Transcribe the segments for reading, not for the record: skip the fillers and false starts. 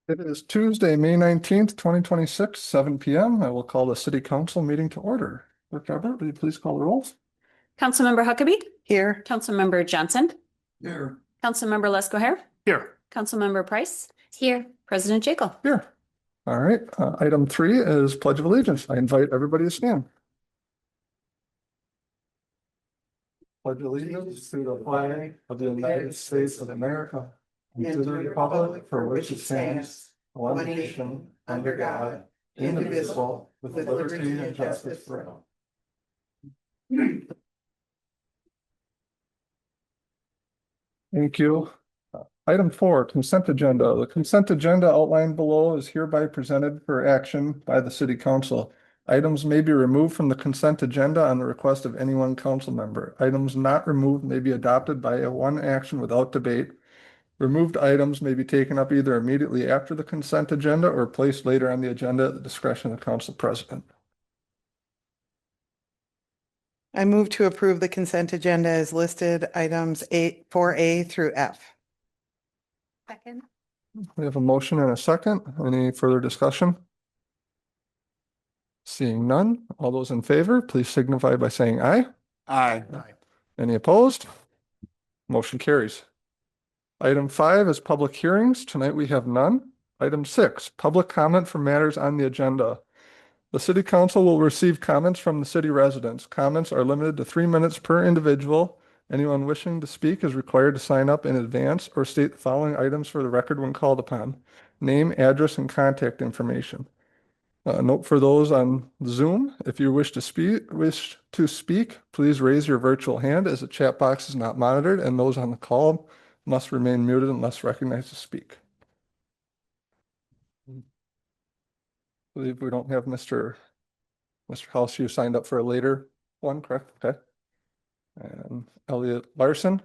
It is Tuesday, May 19th, 2026, 7 PM. I will call the city council meeting to order. Clerk Everett, will you please call the rolls? Councilmember Huckabee. Here. Councilmember Johnson. Here. Councilmember Lesko. Here. Councilmember Price. Here. President Jekyll. Here. All right, item 3 is Pledge of Allegiance. I invite everybody to stand. Pledge allegiance to the flag of the United States of America and to the republic for which it stands, one nation, under God, indivisible, with liberty and justice for all. Thank you. Item 4, consent agenda. The consent agenda outlined below is hereby presented for action by the city council. Items may be removed from the consent agenda on the request of any one council member. Items not removed may be adopted by a one action without debate. Removed items may be taken up either immediately after the consent agenda or placed later on the agenda at the discretion of the council president. I move to approve the consent agenda as listed, items 4A through F. Second. We have a motion and a second. Any further discussion? Seeing none, all those in favor, please signify by saying aye. Aye. Any opposed? Motion carries. Item 5 is public hearings. Tonight we have none. Item 6, public comment for matters on the agenda. The city council will receive comments from the city residents. Comments are limited to 3 minutes per individual. Anyone wishing to speak is required to sign up in advance or state the following items for the record when called upon: name, address, and contact information. Note for those on Zoom, if you wish to speak, please raise your virtual hand as the chat box is not monitored, and those on the call must remain muted unless recognized to speak. I believe we don't have Mr. House. You signed up for a later one, correct? Okay. And Elliot Larson,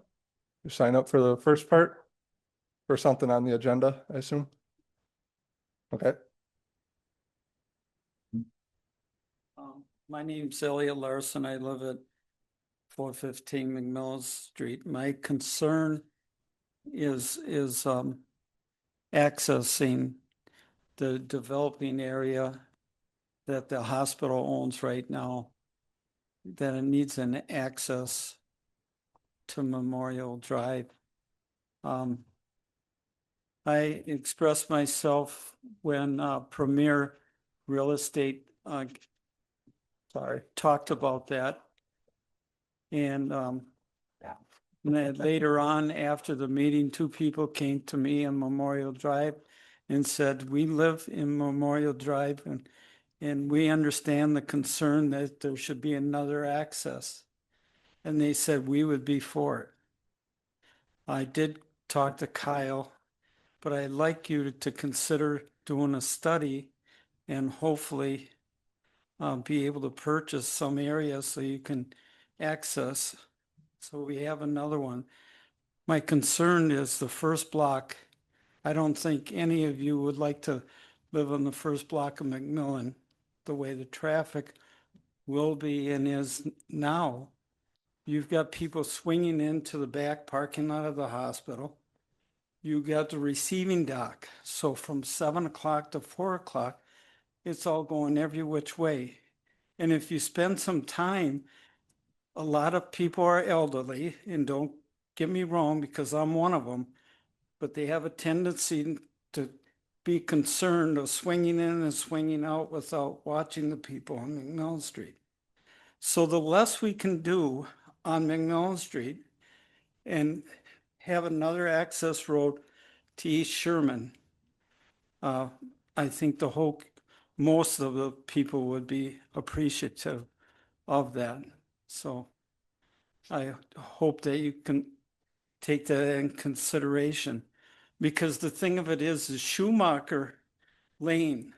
you sign up for the first part for something on the agenda, I assume? Okay. My name's Elliot Larson. I live at 415 McMillan Street. My concern is accessing the developing area that the hospital owns right now, that it needs an access to Memorial Drive. I expressed myself when Premier Real Estate talked about that. And then later on, after the meeting, 2 people came to me on Memorial Drive and said, we live in Memorial Drive and we understand the concern that there should be another access. And they said we would be for it. I did talk to Kyle, but I'd like you to consider doing a study and hopefully be able to purchase some areas so you can access. So we have another one. My concern is the first block. I don't think any of you would like to live on the first block of McMillan the way the traffic will be and is now. You've got people swinging into the back parking lot of the hospital. You got the receiving dock. So from 7 o'clock to 4 o'clock, it's all going every which way. And if you spend some time, a lot of people are elderly, and don't get me wrong, because I'm one of them, but they have a tendency to be concerned of swinging in and swinging out without watching the people on McMillan Street. So the less we can do on McMillan Street and have another access road to East Sherman, I think most of the people would be appreciative of that. So I hope that you can take that in consideration, because the thing of it is Schumacher Lane,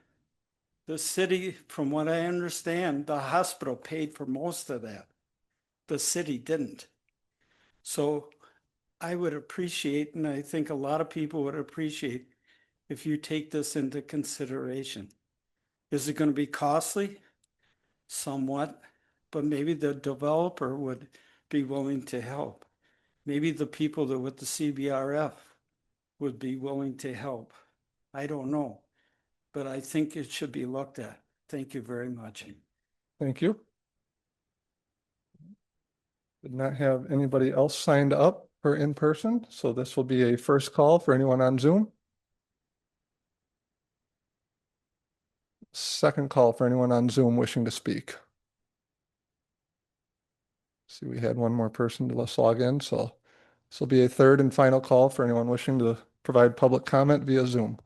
the city, from what I understand, the hospital paid for most of that. The city didn't. So I would appreciate, and I think a lot of people would appreciate, if you take this into consideration. Is it going to be costly? Somewhat, but maybe the developer would be willing to help. Maybe the people that with the CBRF would be willing to help. I don't know. But I think it should be looked at. Thank you very much. Thank you. Did not have anybody else signed up for in person, so this will be a first call for anyone on Zoom. Second call for anyone on Zoom wishing to speak. See, we had one more person to let's log in, so this will be a third and final call for anyone wishing to provide public comment via Zoom.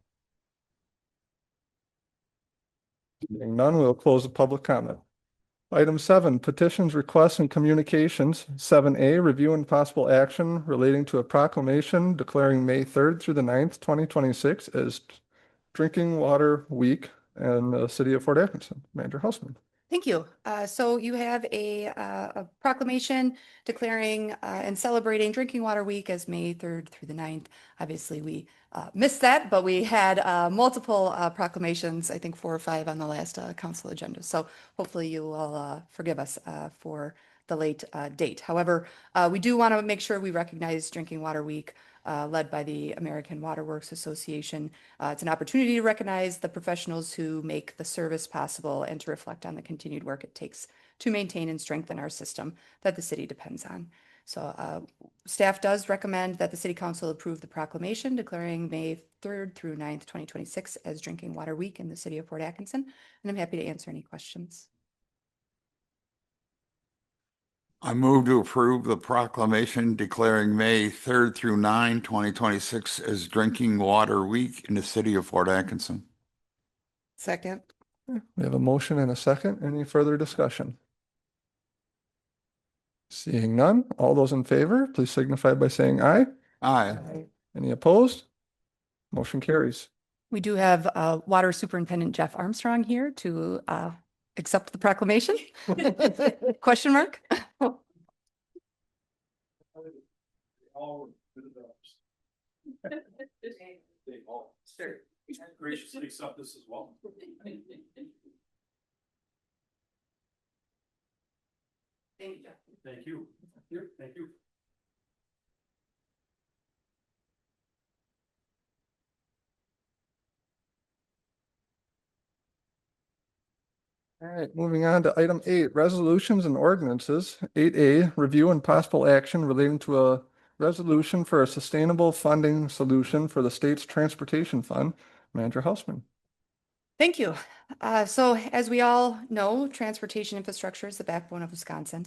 Seeing none, we'll close the public comment. Item 7, petitions, requests, and communications. 7A, review and possible action relating to a proclamation declaring May 3rd through the 9th, 2026 as Drinking Water Week in the city of Fort Atkinson. Manager Houseman. Thank you. So you have a proclamation declaring and celebrating Drinking Water Week as May 3rd through the 9th. Obviously, we missed that, but we had multiple proclamations, I think 4 or 5 on the last council agenda. So hopefully you will forgive us for the late date. However, we do want to make sure we recognize Drinking Water Week led by the American Water Works Association. It's an opportunity to recognize the professionals who make the service possible and to reflect on the continued work it takes to maintain and strengthen our system that the city depends on. So staff does recommend that the City Council approve the proclamation declaring May 3rd through 9th, 2026 as Drinking Water Week in the city of Fort Atkinson. And I'm happy to answer any questions. I move to approve the proclamation declaring May 3rd through 9, 2026 as Drinking Water Week in the city of Fort Atkinson. Second. We have a motion and a second. Any further discussion? Seeing none, all those in favor, please signify by saying aye. Aye. Any opposed? Motion carries. We do have Water Superintendent Jeff Armstrong here to accept the proclamation. Question mark? Sure. Graciously accept this as well. Thank you, Jeff. Thank you. Here, thank you. All right, moving on to item 8, resolutions and ordinances. 8A, review and possible action relating to a resolution for a sustainable funding solution for the state's transportation fund. Manager Houseman. Thank you. So as we all know, transportation infrastructure is the backbone of Wisconsin.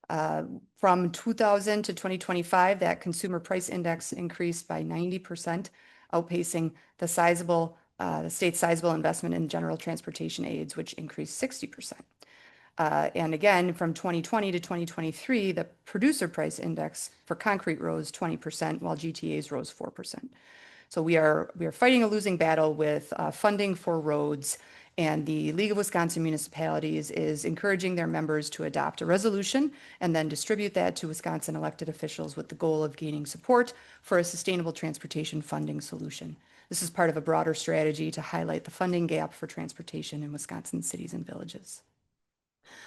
From 2000 to 2025, that consumer price index increased by 90%, outpacing the state's sizable investment in general transportation aids, which increased 60%. And again, from 2020 to 2023, the producer price index for concrete rose 20%, while GTAs rose 4%. So we are fighting a losing battle with funding for roads, and the League of Wisconsin Municipalities is encouraging their members to adopt a resolution and then distribute that to Wisconsin elected officials with the goal of gaining support for a sustainable transportation funding solution. This is part of a broader strategy to highlight the funding gap for transportation in Wisconsin cities and villages.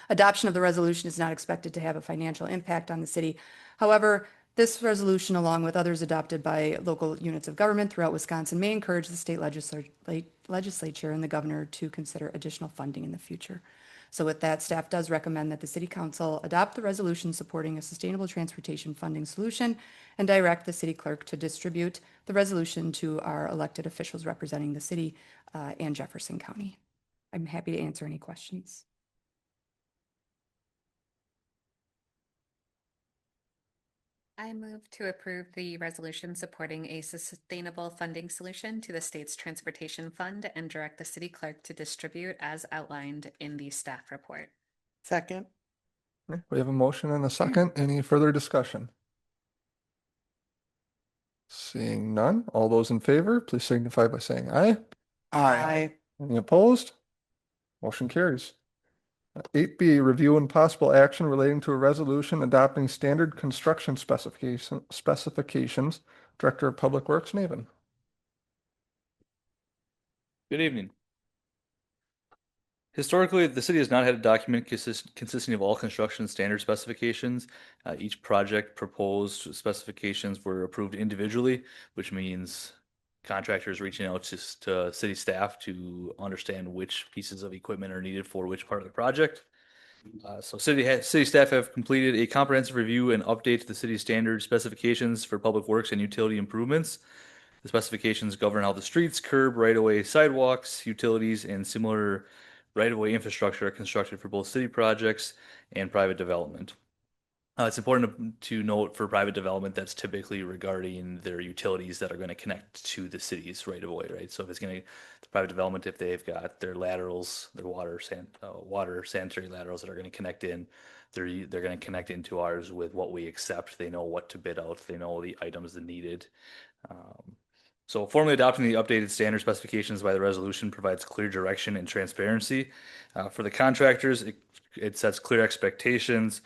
Adoption of the resolution is not expected to have a financial impact on the city. However, this resolution, along with others adopted by local units of government throughout Wisconsin, may encourage the state legislature and the governor to consider additional funding in the future. So with that, staff does recommend that the City Council adopt the resolution supporting a sustainable transportation funding solution and direct the city clerk to distribute the resolution to our elected officials representing the city and Jefferson County. I'm happy to answer any questions. I move to approve the resolution supporting a sustainable funding solution to the state's transportation fund and direct the city clerk to distribute as outlined in the staff report. Second. We have a motion and a second. Any further discussion? Seeing none, all those in favor, please signify by saying aye. Aye. Any opposed? Motion carries. 8B, review and possible action relating to a resolution adopting standard construction specifications. Director of Public Works, Maven. Good evening. Historically, the city has not had a document consisting of all construction standard specifications. Each project proposed specifications were approved individually, which means contractors reaching out to city staff to understand which pieces of equipment are needed for which part of the project. So city staff have completed a comprehensive review and update to the city standard specifications for public works and utility improvements. The specifications govern how the streets, curb, right-of-way, sidewalks, utilities, and similar right-of-way infrastructure are constructed for both city projects and private development. It's important to note for private development that's typically regarding their utilities that are going to connect to the cities right away, right? So if it's going to, the private development, if they've got their laterals, their water sanitary laterals that are going to connect in, they're going to connect into ours with what we accept. They know what to bid out. They know the items that needed. So formally adopting the updated standard specifications by the resolution provides clear direction and transparency. For the contractors, it sets clear expectations.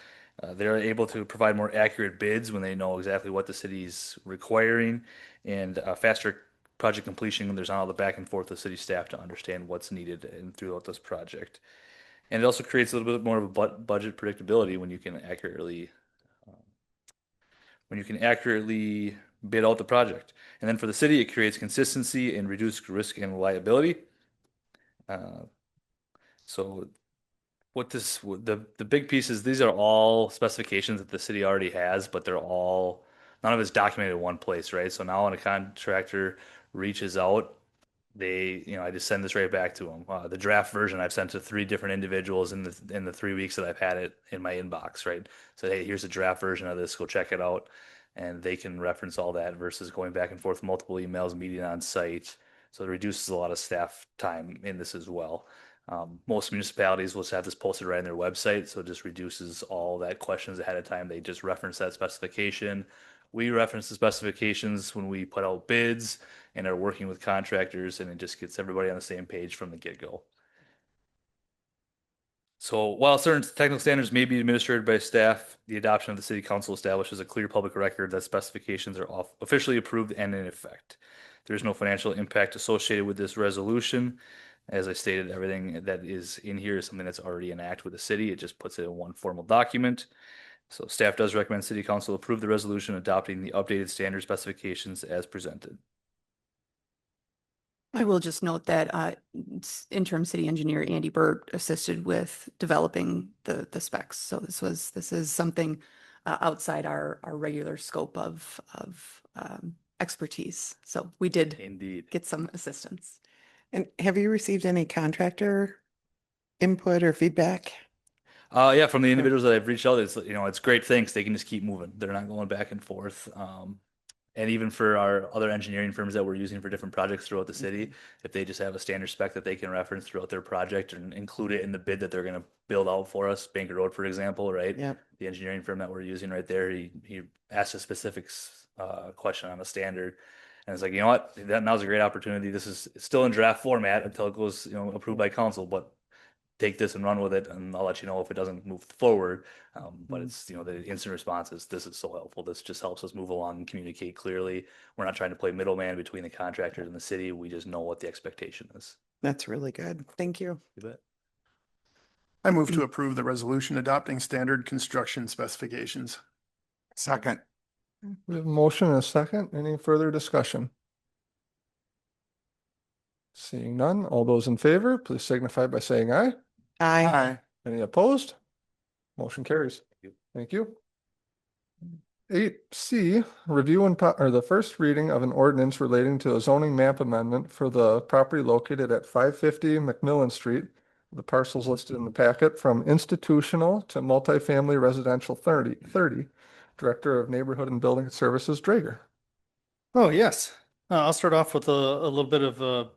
They're able to provide more accurate bids when they know exactly what the city's requiring, and faster project completion when there's not all the back and forth with city staff to understand what's needed and throughout this project. And it also creates a little bit more of a budget predictability when you can accurately bid out the project. And then for the city, it creates consistency and reduced risk and liability. So the big piece is these are all specifications that the city already has, but none of it's documented in one place, right? So now when a contractor reaches out, I just send this right back to them. The draft version I've sent to 3 different individuals in the 3 weeks that I've had it in my inbox, right? So hey, here's a draft version of this. Go check it out, and they can reference all that versus going back and forth multiple emails, meeting on site. So it reduces a lot of staff time in this as well. Most municipalities will just have this posted right on their website, so it just reduces all that questions ahead of time. They just reference that specification. We reference the specifications when we put out bids and are working with contractors, and it just gets everybody on the same page from the get-go. So while certain technical standards may be administered by staff, the adoption of the city council establishes a clear public record that specifications are officially approved and in effect. There's no financial impact associated with this resolution. As I stated, everything that is in here is something that's already in act with the city. It just puts it in one formal document. So staff does recommend city council approve the resolution adopting the updated standard specifications as presented. I will just note that interim city engineer Andy Burt assisted with developing the specs. So this is something outside our regular scope of expertise. So we did Indeed. get some assistance. And have you received any contractor input or feedback? Yeah, from the individuals that I've reached out, it's great. Thanks. They can just keep moving. They're not going back and forth. And even for our other engineering firms that we're using for different projects throughout the city, if they just have a standard spec that they can reference throughout their project and include it in the bid that they're going to build out for us, Banker Road, for example, right? Yep. The engineering firm that we're using right there, he asked a specific question on a standard. And it's like, you know what, now's a great opportunity. This is still in draft format until it goes, approved by council, but take this and run with it, and I'll let you know if it doesn't move forward. But it's, the instant response is, this is so helpful. This just helps us move along and communicate clearly. We're not trying to play middleman between the contractors and the city. We just know what the expectation is. That's really good. Thank you. You bet. I move to approve the resolution adopting standard construction specifications. Second. We have a motion and a second. Any further discussion? Seeing none, all those in favor, please signify by saying aye. Aye. Aye. Any opposed? Motion carries. Thank you. 8C, review or the first reading of an ordinance relating to a zoning map amendment for the property located at 550 McMillan Street. The parcels listed in the packet from institutional to multifamily residential 30. Director of Neighborhood and Building Services, Drager. Oh, yes. I'll start off with a little bit of a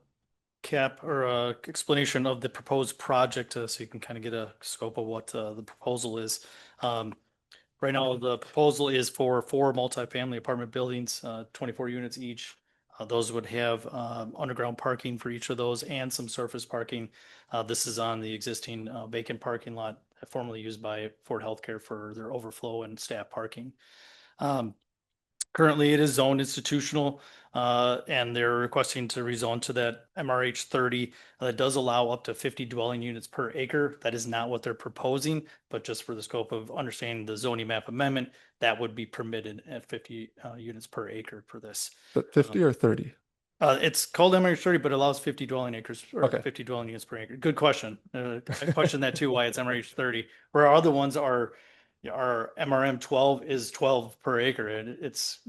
cap or a explanation of the proposed project so you can kind of get a scope of what the proposal is. Right now, the proposal is for 4 multifamily apartment buildings, 24 units each. Those would have underground parking for each of those and some surface parking. This is on the existing vacant parking lot formerly used by Ford Healthcare for their overflow and staff parking. Currently, it is zoned institutional, and they're requesting to rezone to that MRH 30. That does allow up to 50 dwelling units per acre. That is not what they're proposing, but just for the scope of understanding the zoning map amendment, that would be permitted at 50 units per acre for this. But 50 or 30? It's called MRH 30, but allows 50 dwelling acres or Okay. 50 dwelling units per acre. Good question. I question that too, why it's MRH 30, where our other ones are MRM 12 is 12 per acre. And it's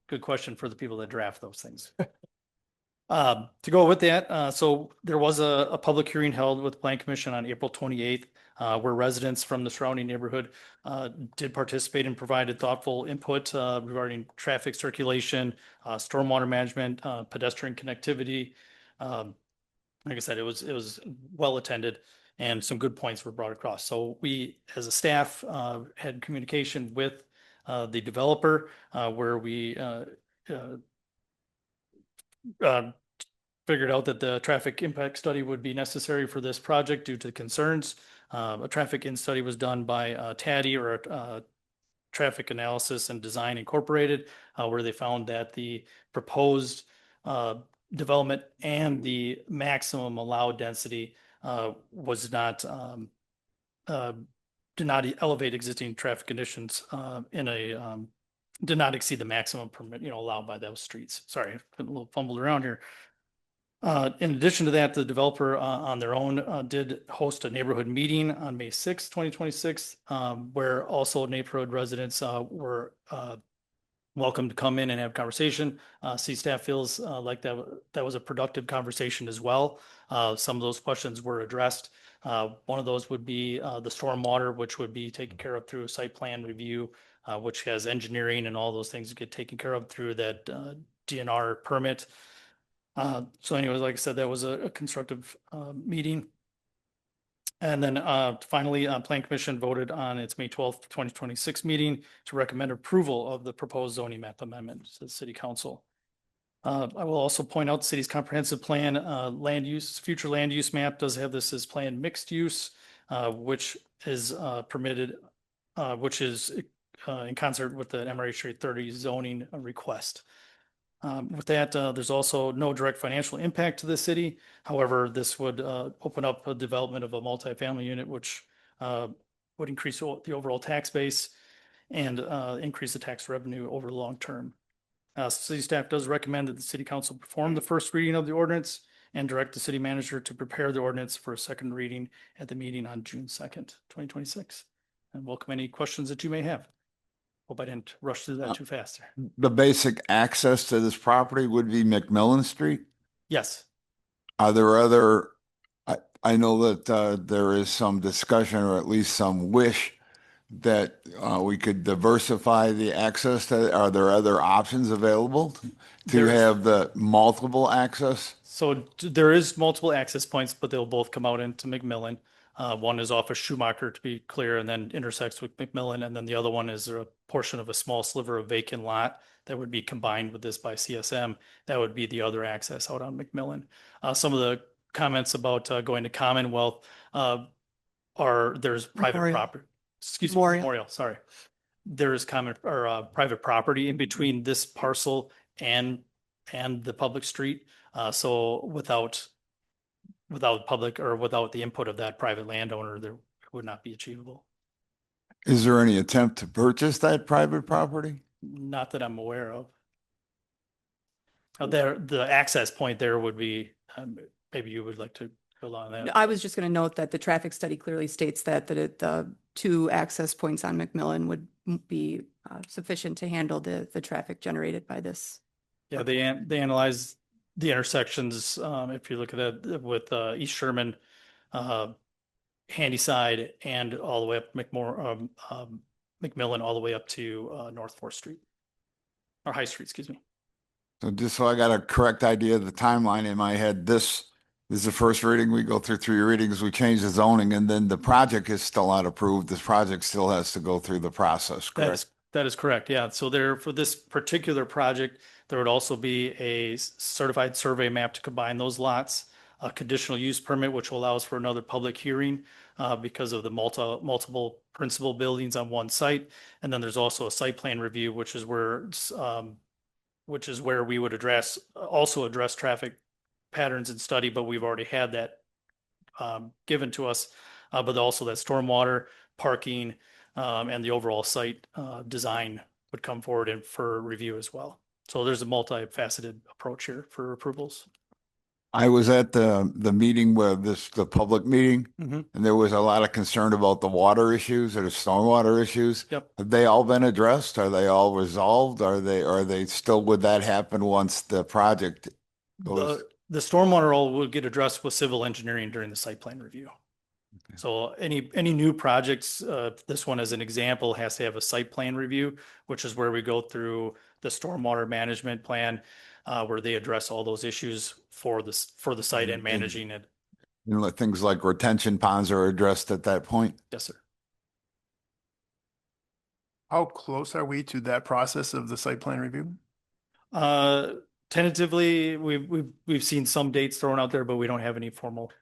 good question for the people that draft those things. To go with that, so there was a public hearing held with the Plan Commission on April 28th, where residents from the surrounding neighborhood did participate and provided thoughtful input regarding traffic circulation, stormwater management, pedestrian connectivity. Like I said, it was well attended and some good points were brought across. So we, as a staff, had communication with the developer where we figured out that the traffic impact study would be necessary for this project due to concerns. A traffic in study was done by TADI or Traffic Analysis and Design Incorporated, where they found that the proposed development and the maximum allowed density was not did not elevate existing traffic conditions in a did not exceed the maximum permit, allowed by those streets. Sorry, a little fumbled around here. In addition to that, the developer on their own did host a neighborhood meeting on May 6, 2026, where also neighborhood residents were welcome to come in and have conversation. City staff feels like that was a productive conversation as well. Some of those questions were addressed. One of those would be the stormwater, which would be taken care of through a site plan review, which has engineering and all those things get taken care of through that DNR permit. So anyways, like I said, that was a constructive meeting. And then finally, Plan Commission voted on its May 12th, 2026 meeting to recommend approval of the proposed zoning map amendment to the City Council. I will also point out the city's comprehensive plan future land use map does have this as planned mixed use, which is permitted, which is in concert with the MRH 30 zoning request. With that, there's also no direct financial impact to the city. However, this would open up a development of a multifamily unit, which would increase the overall tax base and increase the tax revenue over the long term. City staff does recommend that the city council perform the first reading of the ordinance and direct the city manager to prepare the ordinance for a second reading at the meeting on June 2nd, 2026. And welcome any questions that you may have. Hope I didn't rush through that too fast. The basic access to this property would be McMillan Street. Yes. Are there other, I know that there is some discussion or at least some wish that we could diversify the access to, are there other options available to There's- have the multiple access? So there is multiple access points, but they'll both come out into McMillan. One is off of Schumacher, to be clear, and then intersects with McMillan. And then the other one is a portion of a small sliver of vacant lot that would be combined with this by CSM. That would be the other access out on McMillan. Some of the comments about going to Commonwealth there's private Memorial. property. Excuse me, Memorial. Memorial, sorry. There is private property in between this parcel and the public street. So without public or without the input of that private landowner, there would not be achievable. Is there any attempt to purchase that private property? Not that I'm aware of. The access point there would be, maybe you would like to go along that. I was just going to note that the traffic study clearly states that the two access points on McMillan would be sufficient to handle the traffic generated by this. Yeah, they analyze the intersections. If you look at that with East Sherman, Handyside, and all the way up McMillan, all the way up to North 4th Street or High Street, excuse me. So just so I got a correct idea of the timeline in my head, this is the first reading. We go through 3 readings, we change the zoning, and then the project is still not approved. This project still has to go through the process, correct? That is correct. Yeah. So for this particular project, there would also be a certified survey map to combine those lots, a conditional use permit, which allows for another public hearing because of the multiple principal buildings on one site. And then there's also a site plan review, which is where we would address traffic patterns and study, but we've already had that given to us, but also that stormwater, parking, and the overall site design would come forward for review as well. So there's a multifaceted approach here for approvals. I was at the meeting where the public meeting, Mhm. and there was a lot of concern about the water issues or the stormwater issues. Yep. Have they all been addressed? Are they all resolved? Are they still, would that happen once the project goes? The stormwater all will get addressed with civil engineering during the site plan review. So any new projects, this one as an example, has to have a site plan review, which is where we go through the stormwater management plan, where they address all those issues for the site and managing it. You know, things like retention ponds are addressed at that point? Yes, sir. How close are we to that process of the site plan review? Tentatively, we've seen some dates thrown out there, but we don't have any formal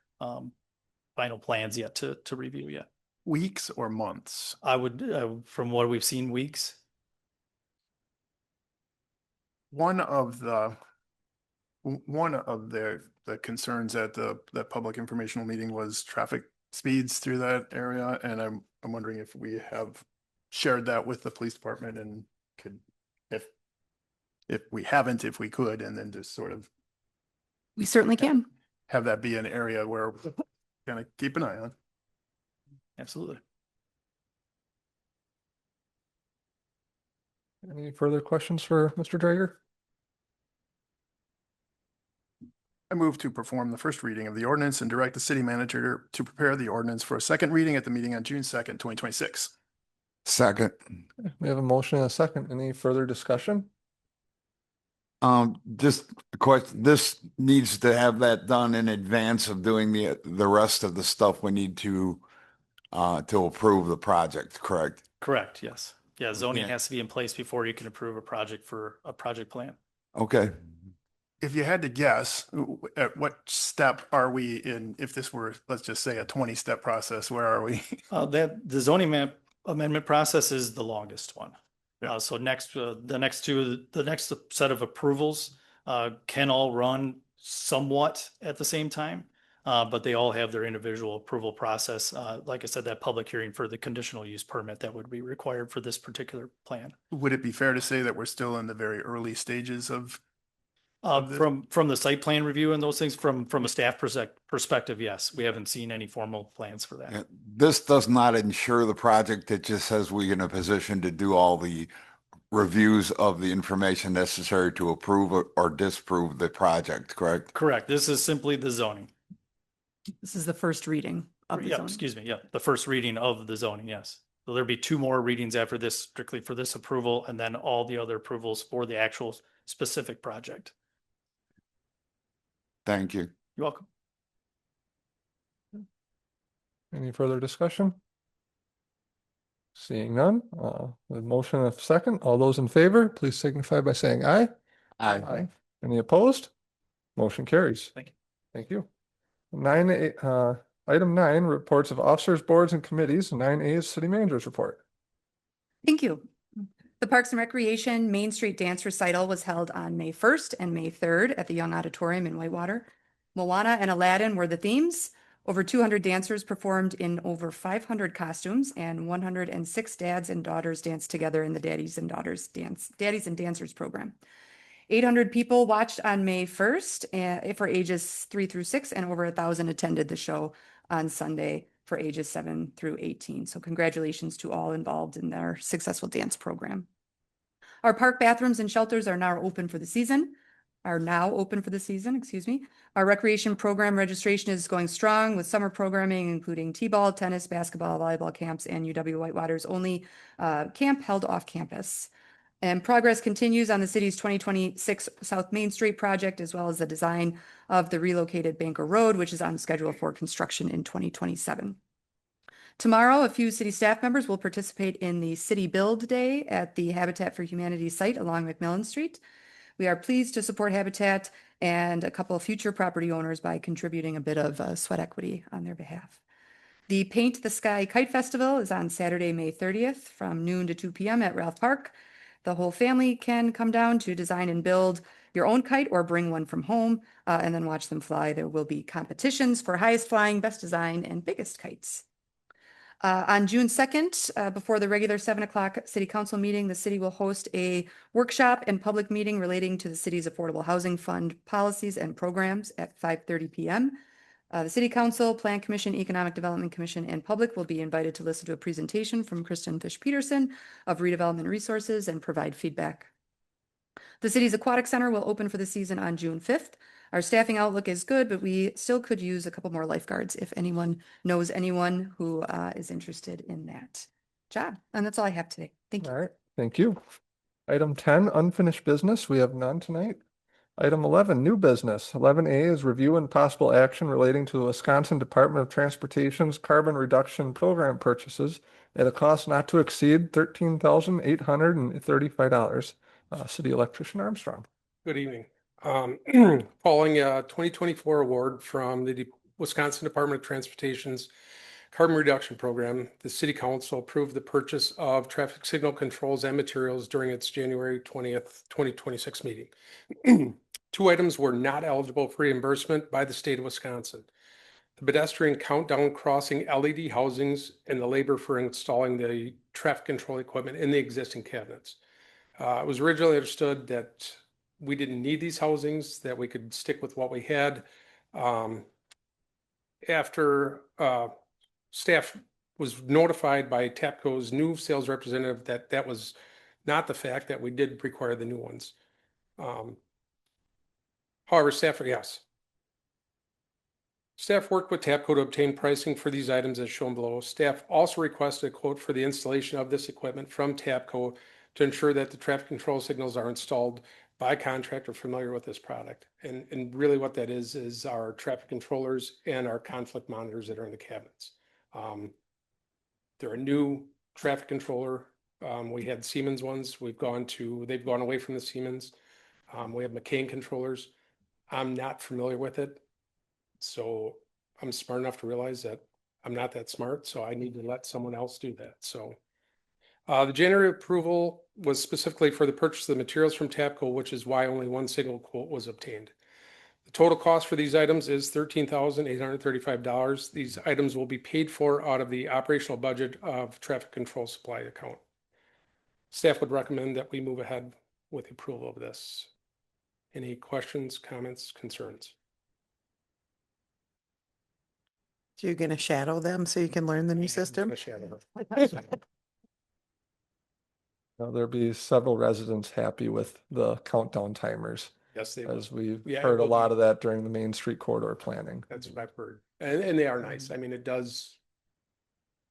final plans yet to review yet. Weeks or months? I would, from what we've seen, weeks. One of the concerns at that public informational meeting was traffic speeds through that area, and I'm wondering if we have shared that with the police department and could, if we haven't, if we could, and then just sort of We certainly can. have that be an area where kind of keep an eye on. Absolutely. Any further questions for Mr. Drager? I move to perform the first reading of the ordinance and direct the city manager to prepare the ordinance for a second reading at the meeting on June 2nd, 2026. Second. We have a motion and a second. Any further discussion? Just a question, this needs to have that done in advance of doing the rest of the stuff we need to approve the project, correct? Correct, yes. Yeah, zoning Okay. has to be in place before you can approve a project for a project plan. Okay. If you had to guess, at what step are we in, if this were, let's just say, a 20-step process, where are we? That the zoning map amendment process is the longest one. Yeah. So next, the next set of approvals can all run somewhat at the same time, but they all have their individual approval process. Like I said, that public hearing for the conditional use permit that would be required for this particular plan. Would it be fair to say that we're still in the very early stages of this? From the site plan review and those things, from a staff perspective, yes, we haven't seen any formal plans for that. Yeah, this does not ensure the project. It just says we're in a position to do all the reviews of the information necessary to approve or disapprove the project, correct? Correct. This is simply the zoning. This is the first reading of the Yeah, zoning. excuse me. Yeah, the first reading of the zoning, yes. So there'll be two more readings after this, strictly for this approval, and then all the other approvals for the actual specific project. Thank you. You're welcome. Any further discussion? Seeing none, with motion of second, all those in favor, please signify by saying aye. Aye. Any opposed? Motion carries. Thank you. Thank you. Item 9, reports of officers, boards, and committees. 9A is city manager's report. Thank you. The Parks and Recreation Main Street Dance Recital was held on May 1st and May 3rd at the Young Auditorium in Whitewater. Moana and Aladdin were the themes. Over 200 dancers performed in over 500 costumes, and 106 dads and daughters danced together in the Daddies and Dancers program. 800 people watched on May 1st for ages 3 through 6, and over 1,000 attended the show on Sunday for ages 7 through 18. So congratulations to all involved in their successful dance program. Our park bathrooms and shelters are now open for the season. Excuse me. Our recreation program registration is going strong with summer programming, including t-ball, tennis, basketball, volleyball camps, and UW Whitewater's only camp held off campus. And progress continues on the city's 2026 South Main Street project, as well as the design of the relocated Banker Road, which is on schedule for construction in 2027. Tomorrow, a few city staff members will participate in the City Build Day at the Habitat for Humanity site along McMillan Street. We are pleased to support Habitat and a couple of future property owners by contributing a bit of sweat equity on their behalf. The Paint the Sky Kite Festival is on Saturday, May 30th from noon to 2 p.m. at Ralph Park. The whole family can come down to design and build your own kite or bring one from home and then watch them fly. There will be competitions for highest flying, best design, and biggest kites. On June 2nd, before the regular 7 o'clock city council meeting, the city will host a workshop and public meeting relating to the city's affordable housing fund policies and programs at 5:30 PM. The city council, plan commission, economic development commission, and public will be invited to listen to a presentation from Kristen Fish Peterson of redevelopment resources and provide feedback. The city's aquatic center will open for the season on June 5th. Our staffing outlook is good, but we still could use a couple more lifeguards if anyone knows anyone who is interested in that job. And that's all I have today. Thank you. All right, thank you. Item 10, unfinished business. We have none tonight. Item 11, new business. 11A is review and possible action relating to the Wisconsin Department of Transportation's carbon reduction program purchases at a cost not to exceed $13,835. City Electrician Armstrong. Good evening. Following a 2024 award from the Wisconsin Department of Transportation's Carbon Reduction Program, the City Council approved the purchase of traffic signal controls and materials during its January 20th, 2026 meeting. 2 items were not eligible for reimbursement by the state of Wisconsin: the pedestrian countdown crossing LED housings and the labor for installing the traffic control equipment in the existing cabinets. It was originally understood that we didn't need these housings, that we could stick with what we had. After staff was notified by TAPCO's new sales representative that that was not the fact, that we did require the new ones. However, staff worked with TAPCO to obtain pricing for these items as shown below. Staff also requested a quote for the installation of this equipment from TAPCO to ensure that the traffic control signals are installed by a contractor familiar with this product. And really what that is our traffic controllers and our conflict monitors that are in the cabinets. They're a new traffic controller. We had Siemens ones. They've gone away from the Siemens. We have McCain controllers. I'm not familiar with it. So I'm smart enough to realize that I'm not that smart, so I need to let someone else do that. So the January approval was specifically for the purchase of the materials from TAPCO, which is why only one single quote was obtained. The total cost for these items is $13,835. These items will be paid for out of the operational budget of traffic control supply account. Staff would recommend that we move ahead with approval of this. Any questions, comments, concerns? So you're going to shadow them so you can learn the new system? Now, there'll be several residents happy with the countdown timers, Yes, they will. as we've Yeah, it heard a will lot be. of that during the Main Street corridor planning. That's what I've heard. And they are nice. I mean, it does.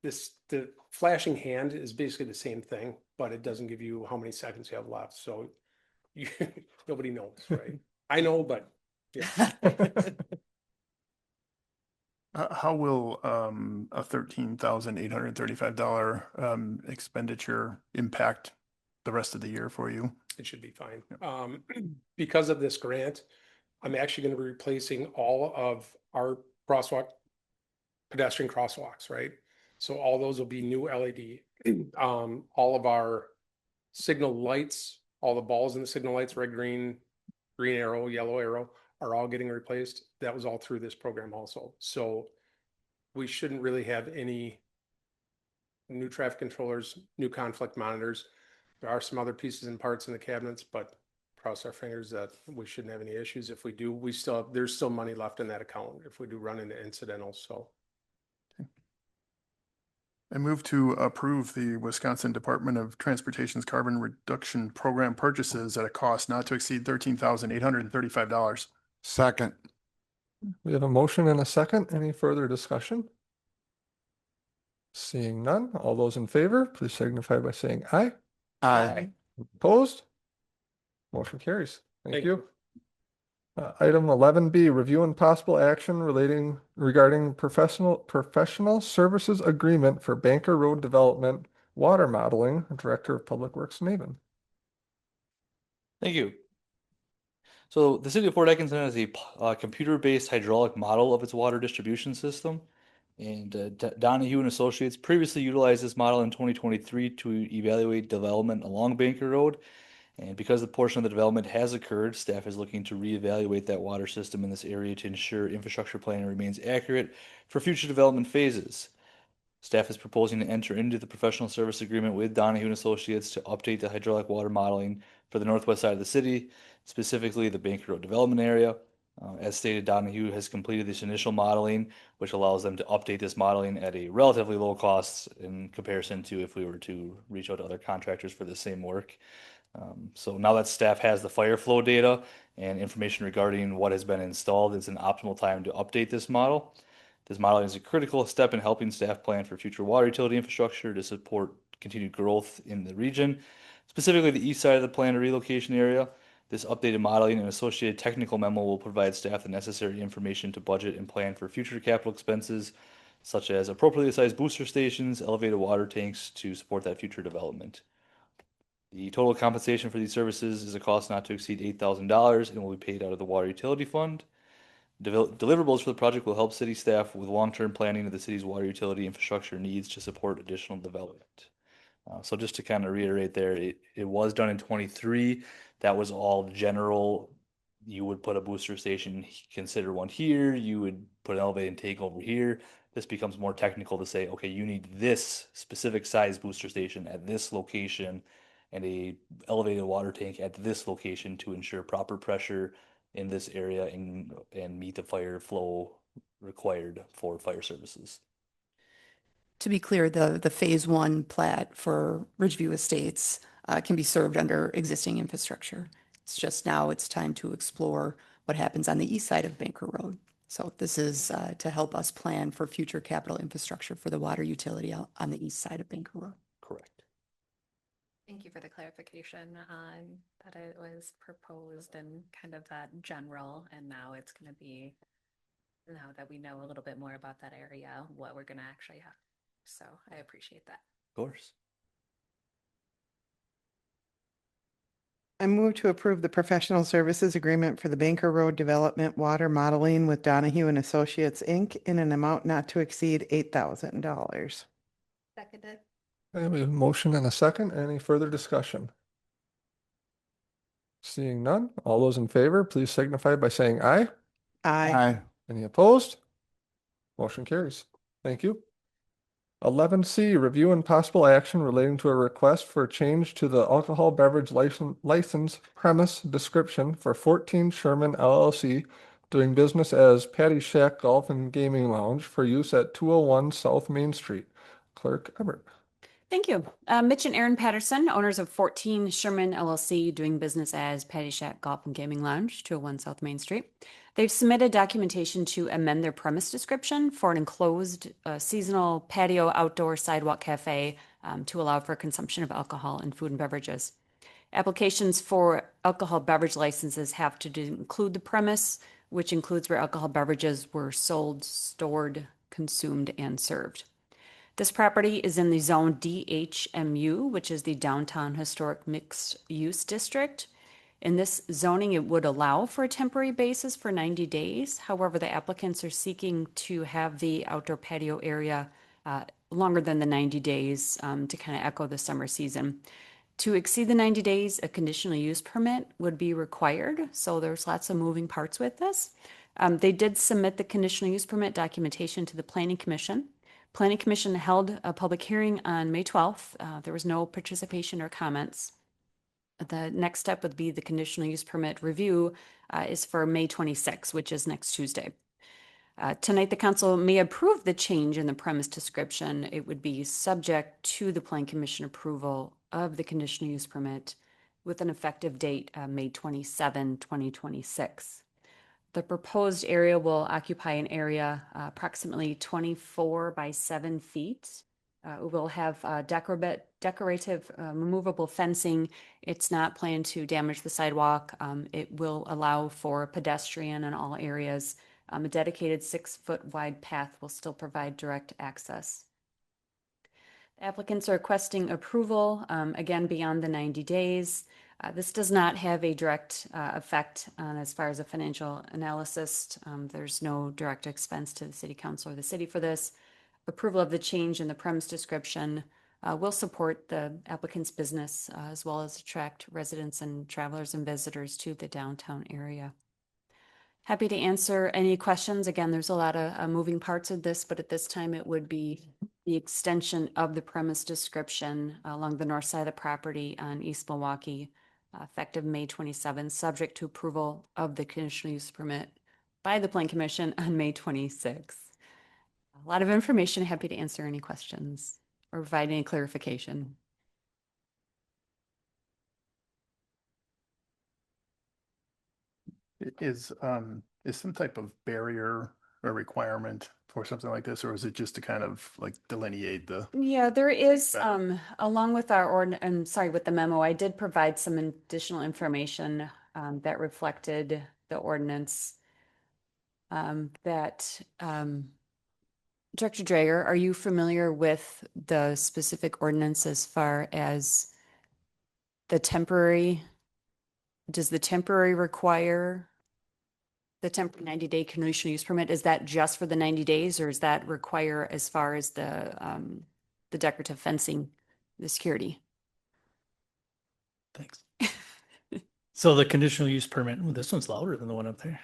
The flashing hand is basically the same thing, but it doesn't give you how many seconds you have left. So nobody knows, right? I know, but yeah. How will a $13,835 expenditure impact the rest of the year for you? It should be fine. Because of this grant, I'm actually going to be replacing all of our pedestrian crosswalks, right? So all those will be new LED. All of our signal lights, all the balls in the signal lights, red, green arrow, yellow arrow, are all getting replaced. That was all through this program also. So we shouldn't really have any new traffic controllers, new conflict monitors. There are some other pieces and parts in the cabinets, but cross our fingers that we shouldn't have any issues. If we do, there's still money left in that account if we do run into incidentals. So I move to approve the Wisconsin Department of Transportation's carbon reduction program purchases at a cost not to exceed $13,835. Second. We have a motion and a second. Any further discussion? Seeing none, all those in favor, please signify by saying aye. Aye. Opposed? Motion carries. Thank Thank you. Item 11B, review and possible action regarding professional services agreement for Banker Road Development water modeling, Director of Public Works, Navin. Thank you. So the city of Fort Atkinson has a computer-based hydraulic model of its water distribution system. And Donahue and Associates previously utilized this model in 2023 to evaluate development along Banker Road. And because the portion of the development has occurred, staff is looking to reevaluate that water system in this area to ensure infrastructure planning remains accurate for future development phases. Staff is proposing to enter into the professional service agreement with Donahue and Associates to update the hydraulic water modeling for the northwest side of the city, specifically the Banker Road development area. As stated, Donahue has completed this initial modeling, which allows them to update this modeling at a relatively low cost in comparison to if we were to reach out to other contractors for the same work. So now that staff has the fire flow data and information regarding what has been installed, it's an optimal time to update this model. This modeling is a critical step in helping staff plan for future water utility infrastructure to support continued growth in the region, specifically the east side of the planned relocation area. This updated modeling and associated technical memo will provide staff the necessary information to budget and plan for future capital expenses, such as appropriately sized booster stations, elevated water tanks to support that future development. The total compensation for these services is a cost not to exceed $8,000 and will be paid out of the water utility fund. Deliverables for the project will help city staff with long-term planning of the city's water utility infrastructure needs to support additional development. So just to kind of reiterate there, it was done in 23. That was all general. You would put a booster station, consider one here, you would put an elevated tank over here. This becomes more technical to say, okay, you need this specific size booster station at this location and a elevated water tank at this location to ensure proper pressure in this area and meet the fire flow required for fire services. To be clear, the phase one plat for Ridgeview Estates can be served under existing infrastructure. It's just now it's time to explore what happens on the east side of Banker Road. So this is to help us plan for future capital infrastructure for the water utility on the east side of Banker Road. Correct. Thank you for the clarification on that it was proposed and kind of that general, and now it's going to be, now that we know a little bit more about that area, what we're going to actually have. So I appreciate that. Of course. I move to approve the professional services agreement for the Banker Road Development Water Modeling with Donahue and Associates, Inc. in an amount not to exceed $8,000. Seconded. Okay, we have a motion and a second. Any further discussion? Seeing none, all those in favor, please signify by saying aye. Aye. Any opposed? Motion carries. Thank you. 11C, review and possible action relating to a request for a change to the alcohol beverage license premise description for 14 Sherman LLC doing business as Patty Shack Golf and Gaming Lounge for use at 201 South Main Street. Clerk Everett. Thank you. Mitch and Aaron Patterson, owners of 14 Sherman LLC, doing business as Patty Shack Golf and Gaming Lounge, 201 South Main Street. They've submitted documentation to amend their premise description for an enclosed seasonal patio outdoor sidewalk cafe to allow for consumption of alcohol and food and beverages. Applications for alcohol beverage licenses have to include the premise, which includes where alcohol beverages were sold, stored, consumed, and served. This property is in the zone DHMU, which is the Downtown Historic Mixed Use District. In this zoning, it would allow for a temporary basis for 90 days. However, the applicants are seeking to have the outdoor patio area longer than the 90 days to kind of echo the summer season. To exceed the 90 days, a conditional use permit would be required. So there's lots of moving parts with this. They did submit the conditional use permit documentation to the Planning Commission. Planning Commission held a public hearing on May 12th. There was no participation or comments. The next step would be the conditional use permit review is for May 26th, which is next Tuesday. Tonight, the council may approve the change in the premise description. It would be subject to the Planning Commission approval of the conditional use permit with an effective date, May 27, 2026. The proposed area will occupy an area approximately 24 by 7 feet. It will have decorative removable fencing. It's not planned to damage the sidewalk. It will allow for pedestrian in all areas. A dedicated 6-foot wide path will still provide direct access. Applicants are requesting approval, again, beyond the 90 days. This does not have a direct effect on as far as a financial analysis. There's no direct expense to the city council or the city for this. Approval of the change in the premise description will support the applicant's business as well as attract residents and travelers and visitors to the downtown area. Happy to answer any questions. Again, there's a lot of moving parts of this, but at this time it would be the extension of the premise description along the north side of the property on East Milwaukee, effective May 27th, subject to approval of the conditional use permit by the Plan Commission on May 26th. A lot of information. Happy to answer any questions or provide any clarification. Is some type of barrier a requirement for something like this, or is it just to kind of like delineate the? Yeah, there is, Better. along with I'm sorry, with the memo, I did provide some additional information that reflected the ordinance. Director Drager, are you familiar with the specific ordinance as far as the temporary? Does the temporary require the temporary 90-day conditional use permit? Is that just for the 90 days, or does that require as far as the decorative fencing, the security? Thanks. So the conditional use permit, ooh, this one's louder than the one up there.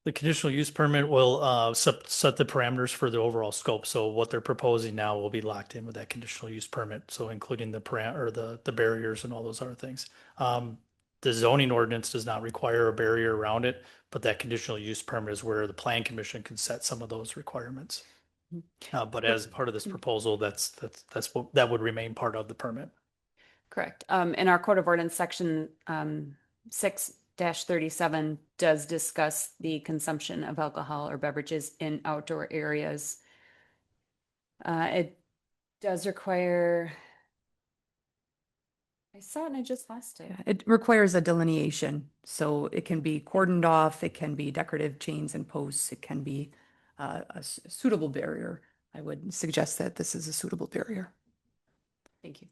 The conditional use permit will set the parameters for the overall scope. So what they're proposing now will be locked in with that conditional use permit. So including the the barriers and all those other things. The zoning ordinance does not require a barrier around it, but that conditional use permit is where the plan commission can set some of those requirements. But as part of this proposal, that would remain part of the permit. Correct. In our Code of Ordinance, section 6-37 does discuss the consumption of alcohol or beverages in outdoor areas. It does require, I saw it and I just lost it. It requires a delineation, so it can be cordoned off, it can be decorative chains and posts, it can be a suitable barrier. I would suggest that this is a suitable barrier. Thank you.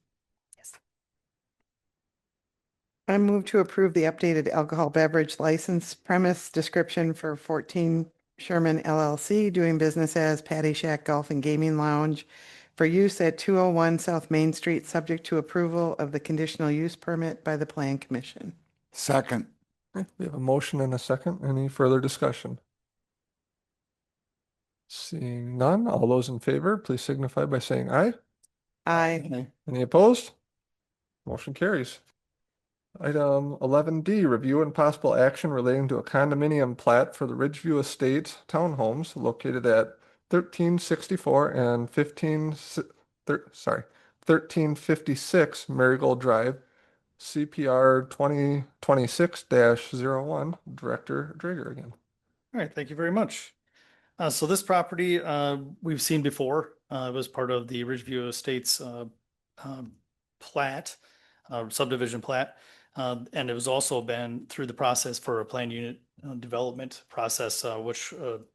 Yes. I move to approve the updated alcohol beverage license premise description for 14 Sherman LLC, doing business as Patty Shack Golf and Gaming Lounge for use at 201 South Main Street, subject to approval of the conditional use permit by the Plan Commission. Second. Okay, we have a motion and a second. Any further discussion? Seeing none, all those in favor, please signify by saying aye. Aye. Any opposed? Motion carries. Item 11D, review and possible action relating to a condominium plat for the Ridgeview Estates townhomes located at 1364 and 1356 Marigold Drive, CPR 2026-01. Director Drager again. All right, thank you very much. So this property, we've seen before. It was part of the Ridgeview Estates plat, subdivision plat. And it was also been through the process for a planned unit development process, which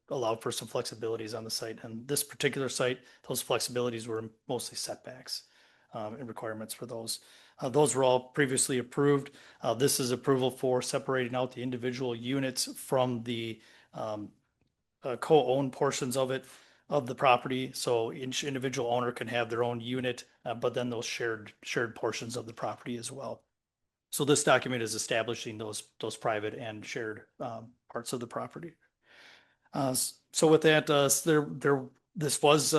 allowed for some flexibilities on the site. And this particular site, those flexibilities were mostly setbacks and requirements for those. Those were all previously approved. This is approval for separating out the individual units from the co-owned portions of it, of the property. So each individual owner can have their own unit, but then those shared portions of the property as well. So this document is establishing those private and shared parts of the property. So with that, this was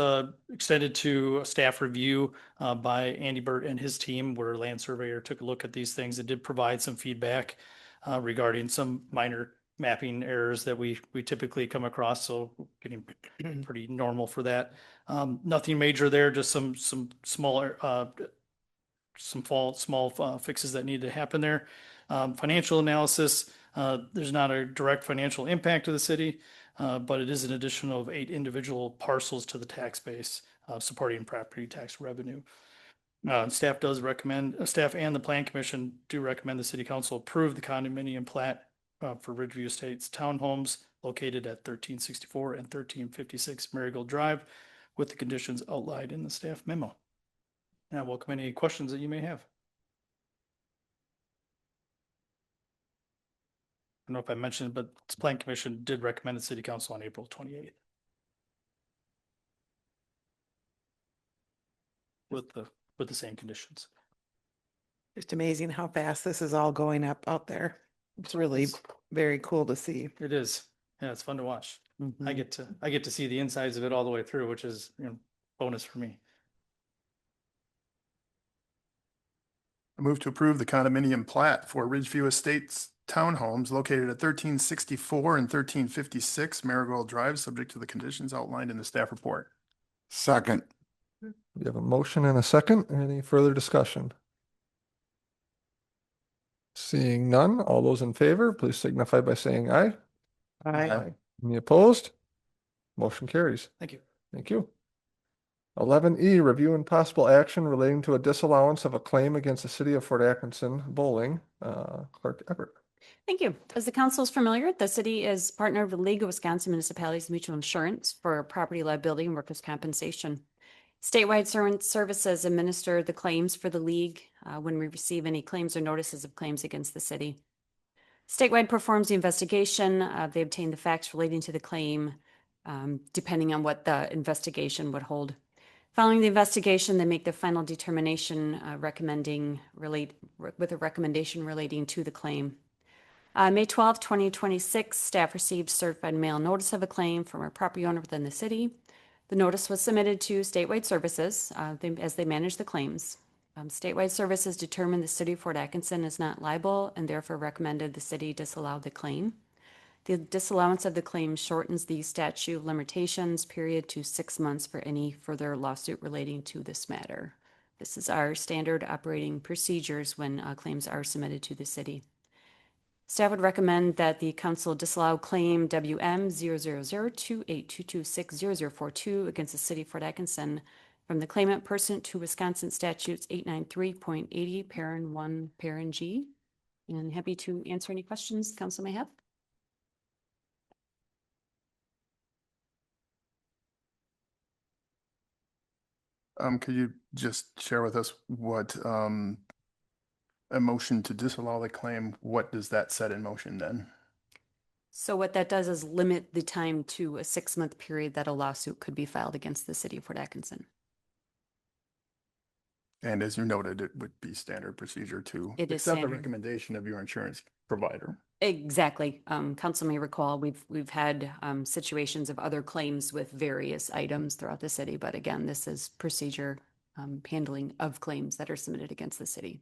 extended to a staff review by Andy Burt and his team, where a land surveyor took a look at these things and did provide some feedback regarding some minor mapping errors that we typically come across. So getting pretty normal for that. Nothing major there, just some smaller small fixes that need to happen there. Financial analysis, there's not a direct financial impact to the city, but it is an addition of 8 individual parcels to the tax base, supporting property tax revenue. Staff and the Plan Commission do recommend the City Council approve the condominium plat for Ridgeview Estates townhomes located at 1364 and 1356 Marigold Drive with the conditions outlined in the staff memo. And I welcome any questions that you may have. I don't know if I mentioned, but the Plan Commission did recommend the City Council on April 28th. With the same conditions. Just amazing how fast this is all going up out there. It's really very cool to see. It is. Yeah, it's fun to watch. I Mhm. get to see the insides of it all the way through, which is, bonus for me. I move to approve the condominium plat for Ridgeview Estates townhomes located at 1364 and 1356 Marigold Drive, subject to the conditions outlined in the staff report. Second. We have a motion and a second. Any further discussion? Seeing none, all those in favor, please signify by saying aye. Aye. Any opposed? Motion carries. Thank you. Thank you. 11E, review and possible action relating to a disallowance of a claim against the city of Fort Atkinson Bowling. Clerk Everett. Thank you. As the council is familiar, the city is partnered with League of Wisconsin Municipalities Mutual Insurance for property liability and workers' compensation. Statewide services administer the claims for the league when we receive any claims or notices of claims against the city. Statewide performs the investigation. They obtain the facts relating to the claim, depending on what the investigation would hold. Following the investigation, they make the final determination with a recommendation relating to the claim. May 12, 2026, staff received certified mail notice of a claim from a property owner within the city. The notice was submitted to Statewide Services as they manage the claims. Statewide Services determined the city of Fort Atkinson is not liable and therefore recommended the city disallow the claim. The disallowance of the claim shortens the statute of limitations period to 6 months for any further lawsuit relating to this matter. This is our standard operating procedures when claims are submitted to the city. Staff would recommend that the council disallow claim WM 0002822600042 against the city of Fort Atkinson from the claimant pursuant to Wisconsin statutes 893.80, parent 1, parent G. And happy to answer any questions the council may have. Could you just share with us what, a motion to disallow the claim, what does that set in motion then? So what that does is limit the time to a 6-month period that a lawsuit could be filed against the city of Fort Atkinson. And as you noted, it would be standard procedure to It is accept the standard. recommendation of your insurance provider. Exactly. Council may recall, we've had situations of other claims with various items throughout the city, but again, this is procedure handling of claims that are submitted against the city.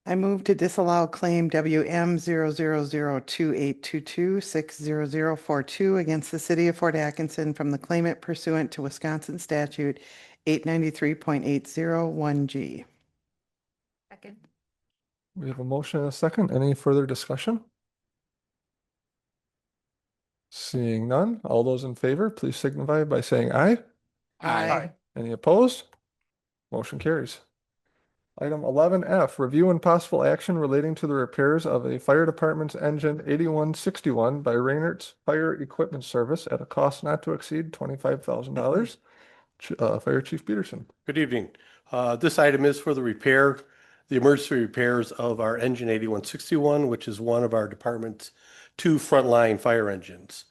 I move to disallow claim WM 0002822600042 against the city of Fort Atkinson from the claimant pursuant to Wisconsin statute 893.801G. Second. We have a motion and a second. Any further discussion? Seeing none, all those in favor, please signify by saying aye. Aye. Any opposed? Motion carries. Item 11F, review and possible action relating to the repairs of a fire department's engine 8161 by Raynert's Fire Equipment Service at a cost not to exceed $25,000. Fire Chief Peterson. Good evening. This item is for the emergency repairs of our engine 8161, which is one of our department's 2 frontline fire engines.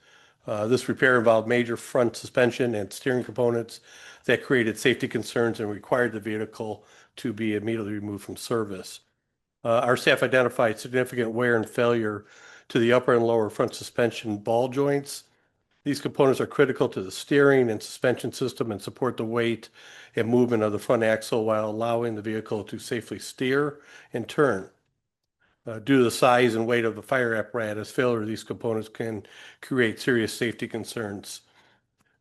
This repair involved major front suspension and steering components that created safety concerns and required the vehicle to be immediately removed from service. Our staff identified significant wear and failure to the upper and lower front suspension ball joints. These components are critical to the steering and suspension system and support the weight and movement of the front axle while allowing the vehicle to safely steer and turn. Due to the size and weight of the fire apparatus, failure of these components can create serious safety concerns.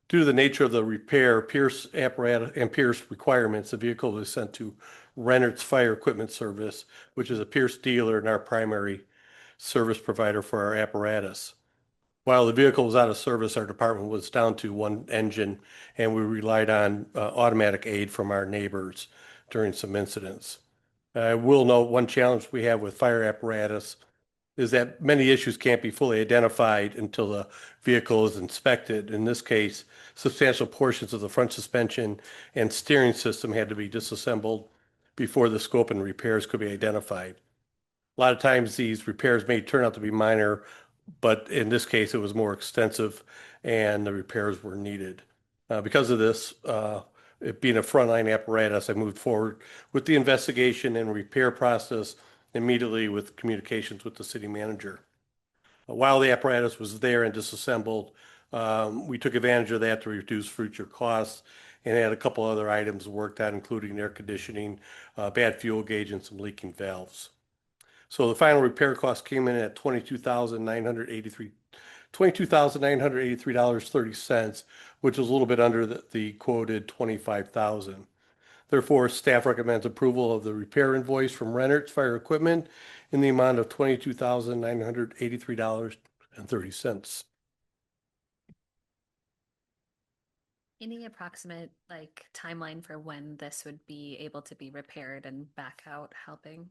Due to the nature of the repair, Pierce apparatus and Pierce requirements, the vehicle was sent to Rennard's Fire Equipment Service, which is a Pierce dealer and our primary service provider for our apparatus. While the vehicle was out of service, our department was down to 1 engine, and we relied on automatic aid from our neighbors during some incidents. I will note one challenge we have with fire apparatus is that many issues can't be fully identified until the vehicle is inspected. In this case, substantial portions of the front suspension and steering system had to be disassembled before the scope and repairs could be identified. A lot of times these repairs may turn out to be minor, but in this case it was more extensive and the repairs were needed. Because of this, it being a frontline apparatus, I moved forward with the investigation and repair process immediately with communications with the city manager. While the apparatus was there and disassembled, We took advantage of that to reduce future costs and had a couple other items worked on, including air conditioning, bad fuel gauge, and some leaking valves. So the final repair cost came in at $22,983.30, which was a little bit under the quoted $25,000. Therefore, staff recommends approval of the repair invoice from Rennert's Fire Equipment in the amount of $22,983.30. Any approximate like timeline for when this would be able to be repaired and back out helping?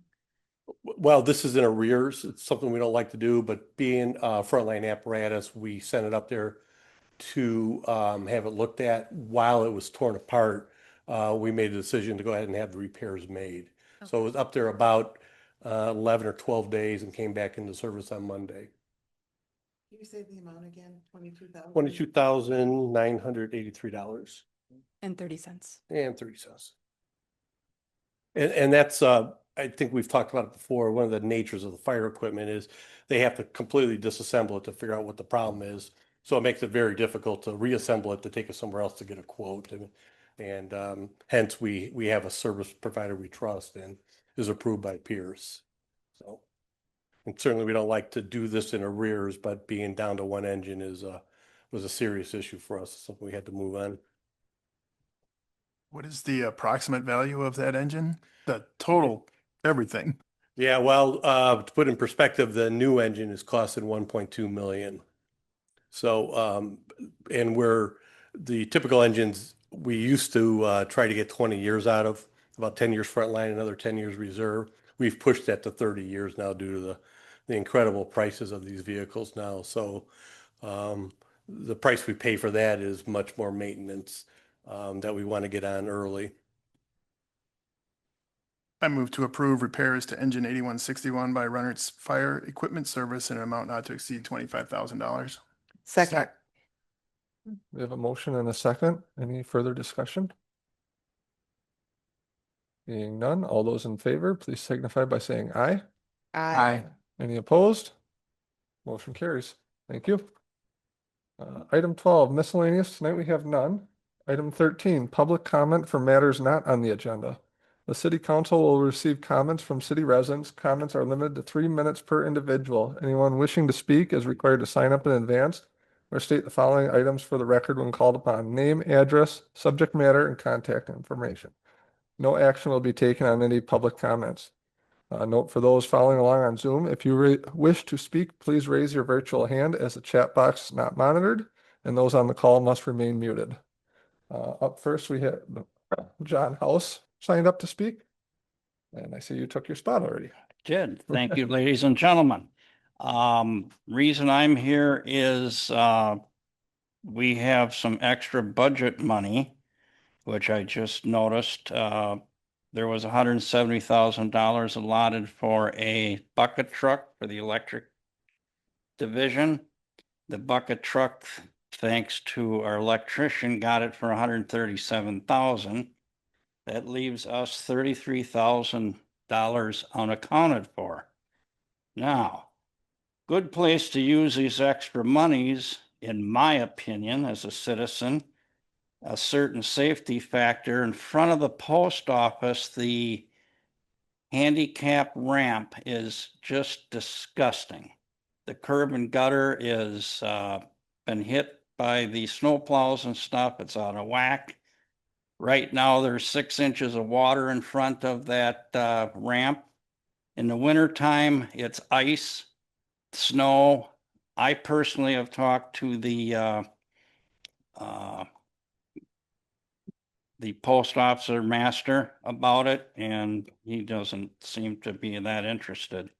Well, this is in arrears. It's something we don't like to do, but being frontline apparatus, we sent it up there to have it looked at while it was torn apart. We made a decision to go ahead and have the repairs made. So it was up there about 11 or 12 days and came back into service on Monday. Can you say the amount again? 22,000? $22,983 And 30 cents. and 30 cents. And that's, I think we've talked about it before. One of the natures of the fire equipment is they have to completely disassemble it to figure out what the problem is. So it makes it very difficult to reassemble it to take it somewhere else to get a quote. And hence we have a service provider we trust and is approved by peers. So, and certainly we don't like to do this in arrears, but being down to one engine was a serious issue for us. Something we had to move on. What is the approximate value of that engine? The total, everything. Yeah, well, to put in perspective, the new engine is costing 1.2 million. So, and the typical engines, we used to try to get 20 years out of, about 10 years frontline, another 10 years reserve. We've pushed that to 30 years now due to the incredible prices of these vehicles now. So, the price we pay for that is much more maintenance that we want to get on early. I move to approve repairs to engine 8161 by Rennert's Fire Equipment Service in an amount not to exceed $25,000. Second. We have a motion and a second. Any further discussion? Being none, all those in favor, please signify by saying aye. Aye. Any opposed? Motion carries. Thank you. Item 12, miscellaneous. Tonight we have none. Item 13, public comment for matters not on the agenda. The city council will receive comments from city residents. Comments are limited to 3 minutes per individual. Anyone wishing to speak is required to sign up in advance or state the following items for the record when called upon: name, address, subject matter, and contact information. No action will be taken on any public comments. Note for those following along on Zoom, if you wish to speak, please raise your virtual hand as the chat box is not monitored, and those on the call must remain muted. Up first, we have John House signed up to speak. And I see you took your spot already. Did. Thank you, ladies and gentlemen. Reason I'm here is we have some extra budget money, which I just noticed. There was $170,000 allotted for a bucket truck for the electric division. The bucket truck, thanks to our electrician, got it for $137,000. That leaves us $33,000 unaccounted for. Now, good place to use these extra monies, in my opinion, as a citizen, a certain safety factor. In front of the post office, the handicap ramp is just disgusting. The curb and gutter is been hit by the snow plows and stuff. It's out of whack. Right now, there's 6 inches of water in front of that ramp. In the wintertime, it's ice, snow. I personally have talked to the post officer master about it, and he doesn't seem to be that interested.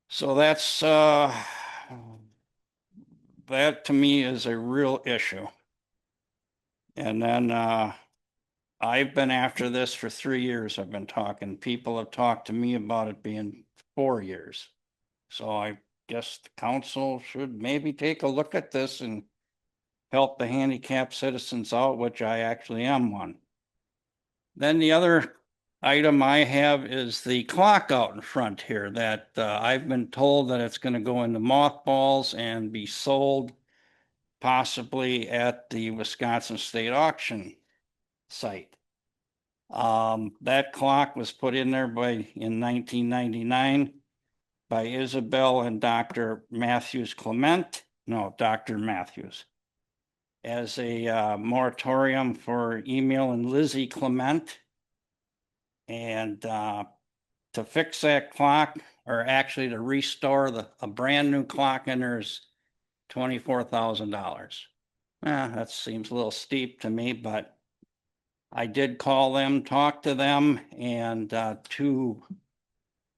So that's that to me is a real issue. And then I've been after this for 3 years. I've been talking. People have talked to me about it being 4 years. So I guess the council should maybe take a look at this and help the handicapped citizens out, which I actually am one. Then the other item I have is the clock out in front here that I've been told that it's going to go into mothballs and be sold. possibly at the Wisconsin State Auction site. That clock was put in there in 1999 by Isabel and Dr. Matthews Clement, no, Dr. Matthews, as a moratorium for email and Lizzie Clement. And to fix that clock, or actually to restore a brand new clock in there, is $24,000. That seems a little steep to me, but I did call them, talk to them, and to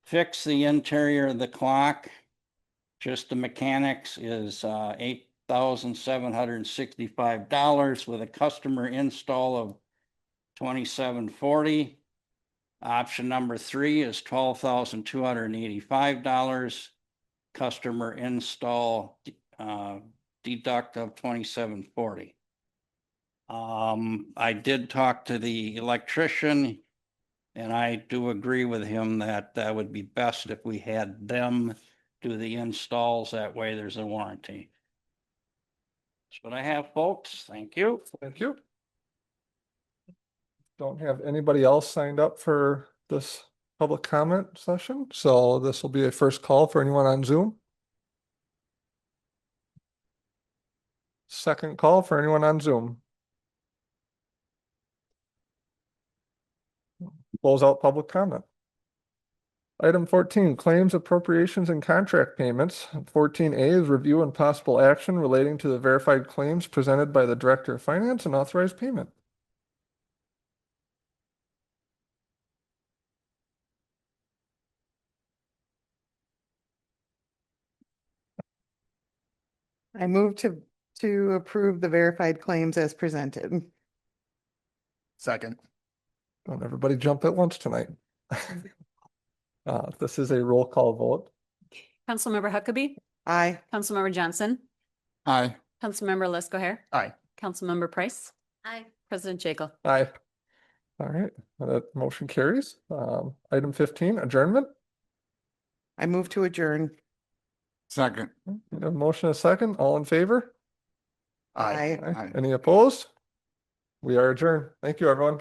fix the interior of the clock, just the mechanics, is $8,765 with a customer install of $2,740. Option number 3 is $12,285. Customer install deduct of $2,740. I did talk to the electrician, and I do agree with him that that would be best if we had them do the installs. That way there's a warranty. That's what I have, folks. Thank you. Thank you. Don't have anybody else signed up for this public comment session, so this will be a first call for anyone on Zoom. Second call for anyone on Zoom. Close out public comment. Item 14, claims, appropriations, and contract payments. 14A is review and possible action relating to the verified claims presented by the Director of Finance and authorized payment. I move to approve the verified claims as presented. Second. Don't everybody jump at once tonight. This is a roll call vote. Councilmember Huckabee, Aye. Councilmember Johnson, Aye. Councilmember Lesko Hair, Aye. Councilmember Price, Aye. President Jekyll. Aye. All right, that motion carries. Item 15, adjournment. I move to adjourn. Second. A motion, a second, all in favor? Aye. Aye. Any opposed? We are adjourned. Thank you, everyone.